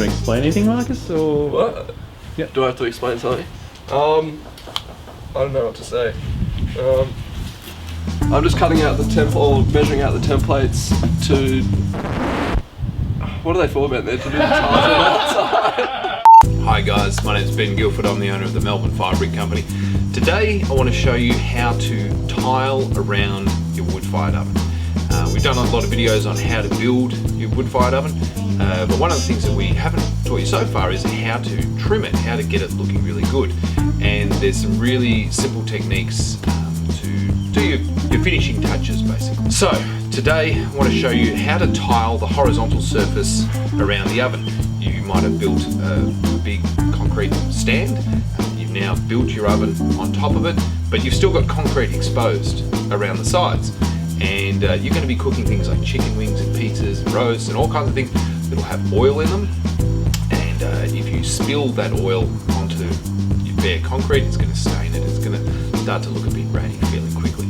to explain anything, Marcus, or...? What? Yeah. Do I have to explain something? I don't know what to say. I'm just cutting out the or measuring out the templates to... What are they for, Ben? They're to do the tiles outside. Hi guys, my name is Ben Guilford. I'm the owner of the Melbourne Fire Brick Company. Today I want to show you how to tile around your wood-fired oven. We've done a lot of videos on how to build your wood-fired oven, but one of the things that we haven't taught you so far is how to trim it, how to get it looking really good. And there's some really simple techniques to do your finishing touches basically. So today I want to show you how to tile the horizontal surface around the oven. You might have built a big concrete stand, you've now built your oven on top of it, but you've still got concrete exposed around the sides. And you're going to be cooking things like chicken wings and pizzas and roasts and all kinds of things that'll have oil in them. And if you spill that oil onto your bare concrete, it's going to stain it. It's going to start to look a bit ratty fairly quickly.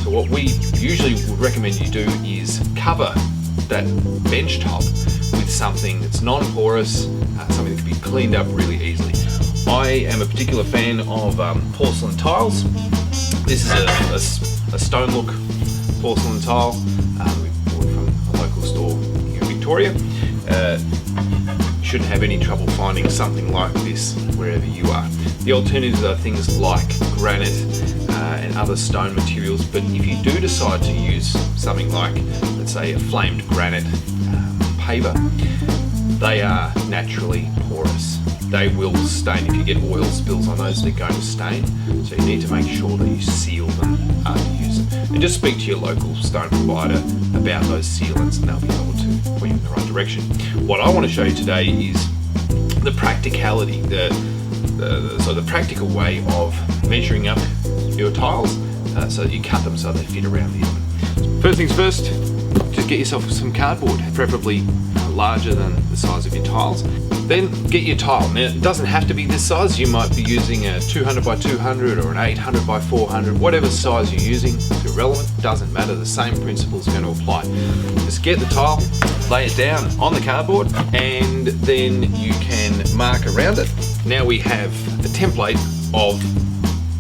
So what we usually would recommend you do is cover that bench top with something that's non-porous, something that can be cleaned up really easily. I am a particular fan of porcelain tiles. This is a stone look porcelain tile we bought from a local store here in Victoria. Shouldn't have any trouble finding something like this wherever you are. The alternatives are things like granite and other stone materials, but if you do decide to use something like, let's say, a flamed granite paver, they are naturally porous. They will stain. If you get oil spills on those, they're going to stain. So you need to make sure that you seal them after you use them. And just speak to your local stone provider about those sealants and they'll be able to point you in the right direction. What I want to show you today is the practicality, the practical way of measuring up your tiles so that you cut them so they fit around the oven. First things first, just get yourself some cardboard, preferably larger than the size of your tiles. Then get your tile. Now it doesn't have to be this size. You might be using a 200 by 200 or an 800 by 400, whatever size you're using. It's irrelevant, doesn't matter. The same principle is going to apply. Just get the tile, lay it down on the cardboard, and then you can mark around it. Now we have a template of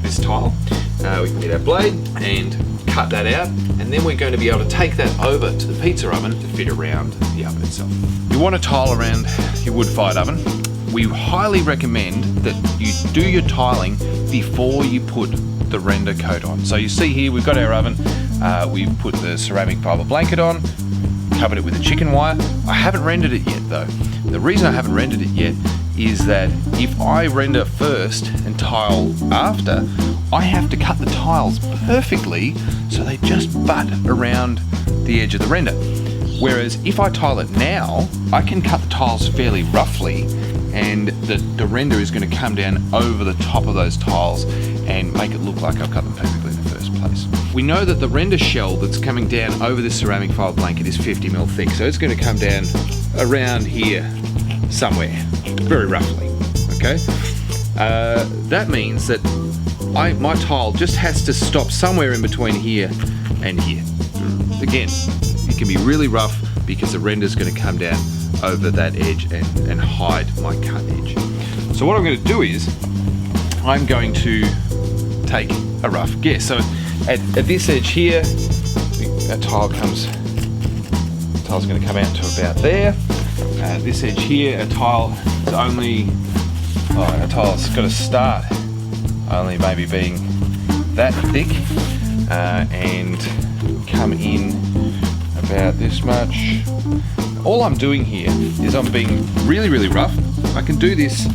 this tile. We can get our blade and cut that out, and then we're going to be able to take that over to the pizza oven to fit around the oven itself. You want to tile around your wood-fired oven. We highly recommend that you do your tiling before you put the render coat on. So you see here we've got our oven, we've put the ceramic fibre blanket on, covered it with a chicken wire. I haven't rendered it yet though. The reason I haven't rendered it yet is that if I render first and tile after, I have to cut the tiles perfectly so they just butt around the edge of the render. Whereas if I tile it now, I can cut the tiles fairly roughly and the render is going to come down over the top of those tiles and make it look like I've cut them perfectly in the first place. We know that the render shell that's coming down over this ceramic fibre blanket is 50mm thick, so it's going to come down around here somewhere, very roughly, okay? That means that my tile just has to stop somewhere in between here and here. Again, it can be really rough because the render is going to come down over that edge and hide my cut edge. So what I'm going to do is I'm going to take a rough guess. So at this edge here, our tile's going to come out to about there. This edge here, our tile's got to start only maybe being that thick and come in about this much. All I'm doing here is I'm being really, really rough. I can do this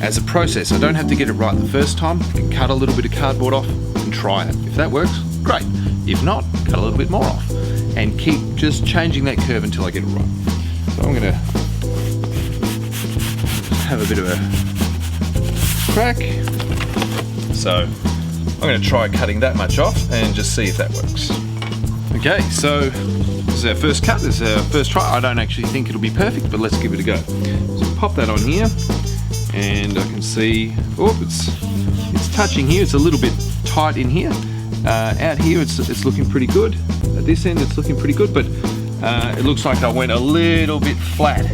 as a process. I don't have to get it right the first time. I can cut a little bit of cardboard off and try it. If that works, great. If not, cut a little bit more off and keep just changing that curve until I get it right. So I'm going to have a bit of a crack. So I'm going to try cutting that much off and just see if that works. Okay, so this is our first cut, this is our first try. I don't actually think it'll be perfect, but let's give it a go. So pop that on here, and I can see, oh, it's touching here. It's a little bit tight in here. Out here, it's looking pretty good. At this end, it's looking pretty good, but it looks like I went a little bit flat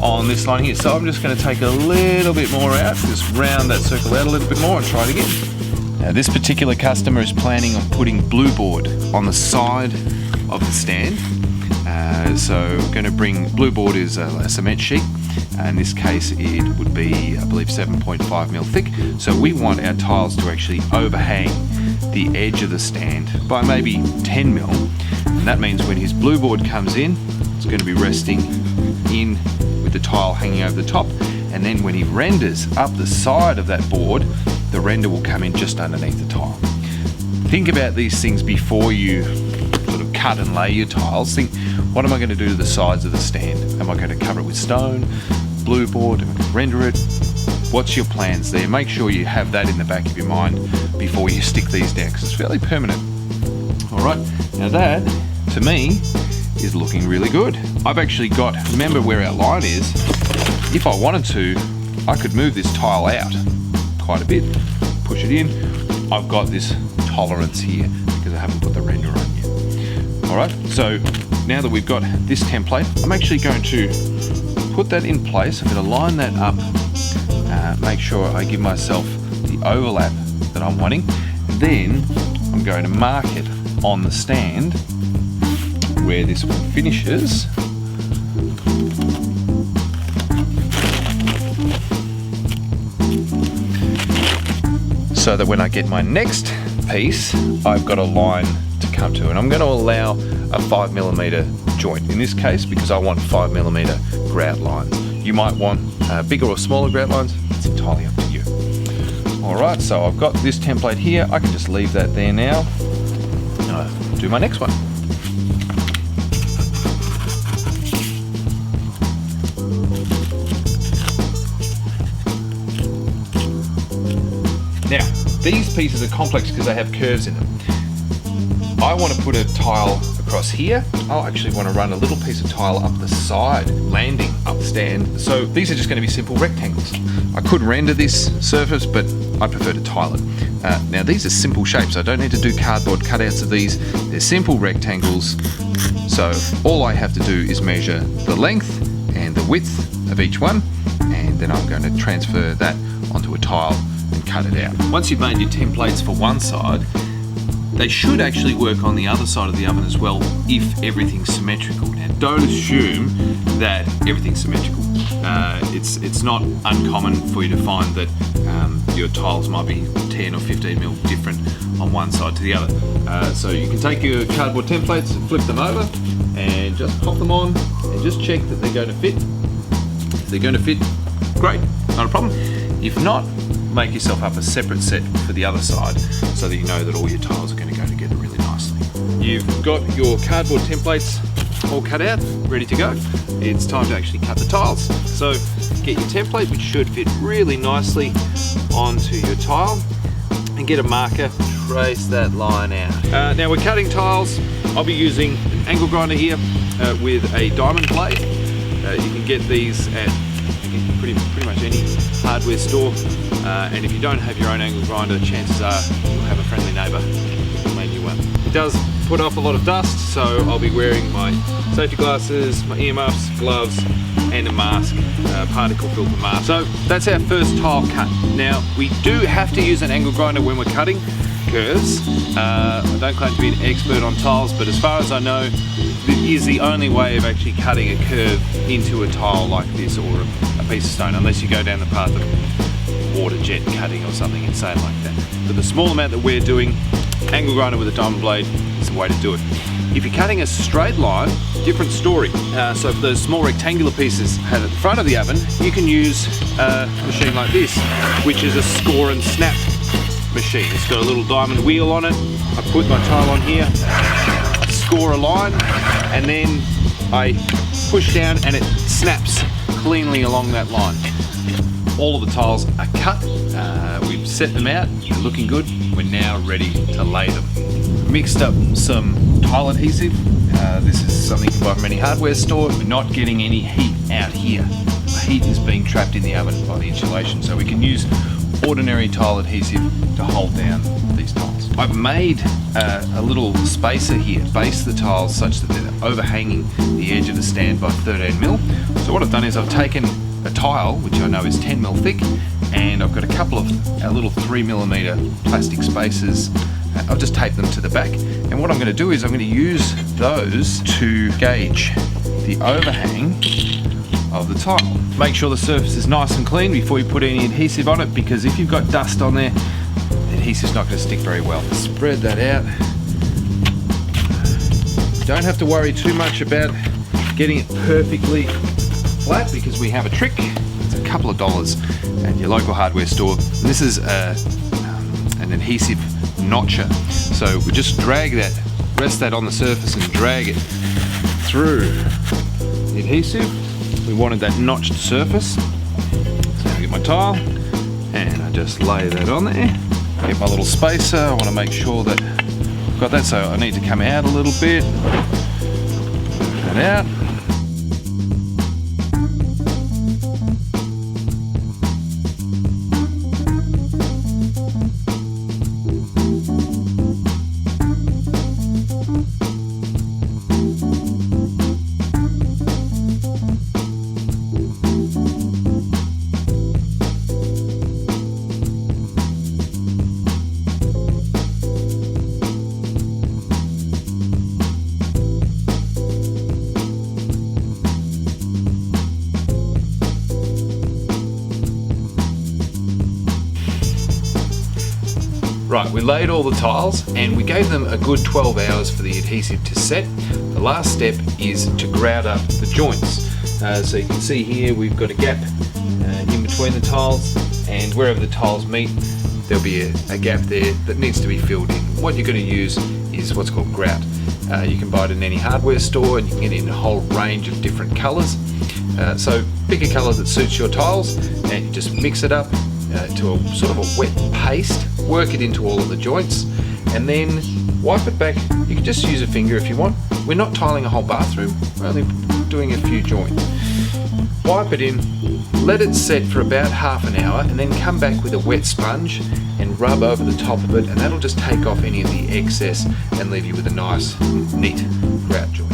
on this line here. So I'm just going to take a little bit more out, just round that circle out a little bit more and try it again. Now this particular customer is planning on putting blue board on the side of the stand. So we're going to bring, blue board is a cement sheet. In this case it would be, I believe, 7.5 mil thick. So we want our tiles to actually overhang the edge of the stand by maybe 10 mil. And that means when his blue board comes in, it's going to be resting in with the tile hanging over the top. And then when he renders up the side of that board, the render will come in just underneath the tile. Think about these things before you sort of cut and lay your tiles. Think, what am I going to do to the sides of the stand? Am I going to cover it with stone, blue board, am I going to render it? What's your plans there? Make sure you have that in the back of your mind before you stick these down, because it's fairly permanent. All right, now that, to me, is looking really good. I've actually got, remember where our line is, if I wanted to, I could move this tile out quite a bit, push it in. I've got this tolerance here because I haven't put the render on yet. All right, so now that we've got this template, I'm actually going to put that in place. I'm going to line that up, make sure I give myself the overlap that I'm wanting. Then I'm going to mark it on the stand where this one finishes. So that when I get my next piece, I've got a line to come to. And I'm going to allow a 5mm joint in this case because I want 5mm grout lines. You might want bigger or smaller grout lines. It's entirely up to you. All right, so I've got this template here. I can just leave that there now and I'll do my next one. Now, these pieces are complex because they have curves in them. I want to put a tile across here. I'll actually want to run a little piece of tile up the side, landing up the stand. So these are just going to be simple rectangles. I could render this surface, but I prefer to tile it. Now these are simple shapes. I don't need to do cardboard cutouts of these. They're simple rectangles. So all I have to do is measure the length and the width of each one, and then I'm going to transfer that onto a tile and cut it out. Once you've made your templates for one side, they should actually work on the other side of the oven as well if everything's symmetrical. Now don't assume that everything's symmetrical. It's not uncommon for you to find that your tiles might be 10 or 15 mil different on one side to the other. So you can take your cardboard templates and flip them over and just pop them on and just check that they're going to fit. If they're going to fit, great, not a problem. If not, make yourself up a separate set for the other side so that you know that all your tiles are going to go together really nicely. You've got your cardboard templates all cut out, ready to go. It's time to actually cut the tiles. So get your template, which should fit really nicely onto your tile, and get a marker, trace that line out. Now we're cutting tiles. I'll be using an angle grinder here with a diamond blade. You can get these at pretty much any hardware store, and if you don't have your own angle grinder, chances are you'll have a friendly neighbour who will make you one. It does put off a lot of dust, so I'll be wearing my safety glasses, my earmuffs, gloves, and a mask, particle filter mask. So that's our first tile cut. Now we do have to use an angle grinder when we're cutting curves. I don't claim to be an expert on tiles, but as far as I know, it is the only way of actually cutting a curve into a tile like this or a piece of stone, unless you go down the path of water jet cutting or something insane like that. But the small amount that we're doing, angle grinder with a diamond blade is the way to do it. If you're cutting a straight line, different story. So for those small rectangular pieces at the front of the oven, you can use a machine like this, which is a score and snap machine. It's got a little diamond wheel on it. I put my tile on here, I score a line, and then I push down and it snaps cleanly along that line. All of the tiles are cut. We've set them out, they're looking good. We're now ready to lay them. Mixed up some tile adhesive. This is something you can buy from any hardware store. We're not getting any heat out here. The heat is being trapped in the oven by the insulation, so we can use ordinary tile adhesive to hold down these tiles. I've made a little spacer here at base of the tiles such that they're overhanging the edge of the stand by 13mm. So what I've done is I've taken a tile, which I know is 10mm thick, and I've got a couple of little 3mm plastic spacers. I've just taped them to the back. And what I'm going to do is I'm going to use those to gauge the overhang of the tile. Make sure the surface is nice and clean before you put any adhesive on it, because if you've got dust on there, the adhesive's not going to stick very well. Spread that out. Don't have to worry too much about getting it perfectly flat, because we have a trick. It's a couple of dollars at your local hardware store. And this is an adhesive notcher. So we just drag that, rest that on the surface and drag it through the adhesive. We wanted that notched surface. So I get my tile and I just lay that on there. Get my little spacer. I want to make sure that I've got that, so I need to come out a little bit. Move that out. Right, we laid all the tiles and we gave them a good 12 hours for the adhesive to set. The last step is to grout up the joints. So you can see here we've got a gap in between the tiles, and wherever the tiles meet there'll be a gap there that needs to be filled in. What you're going to use is what's called grout. You can buy it in any hardware store and you can get it in a whole range of different colours. So pick a colour that suits your tiles and you just mix it up to a sort of a wet paste. Work it into all of the joints and then wipe it back. You can just use a finger if you want. We're not tiling a whole bathroom, we're only doing a few joints. Wipe it in, let it set for about half an hour, and then come back with a wet sponge and rub over the top of it, and that'll just take off any of the excess and leave you with a nice, neat grout joint.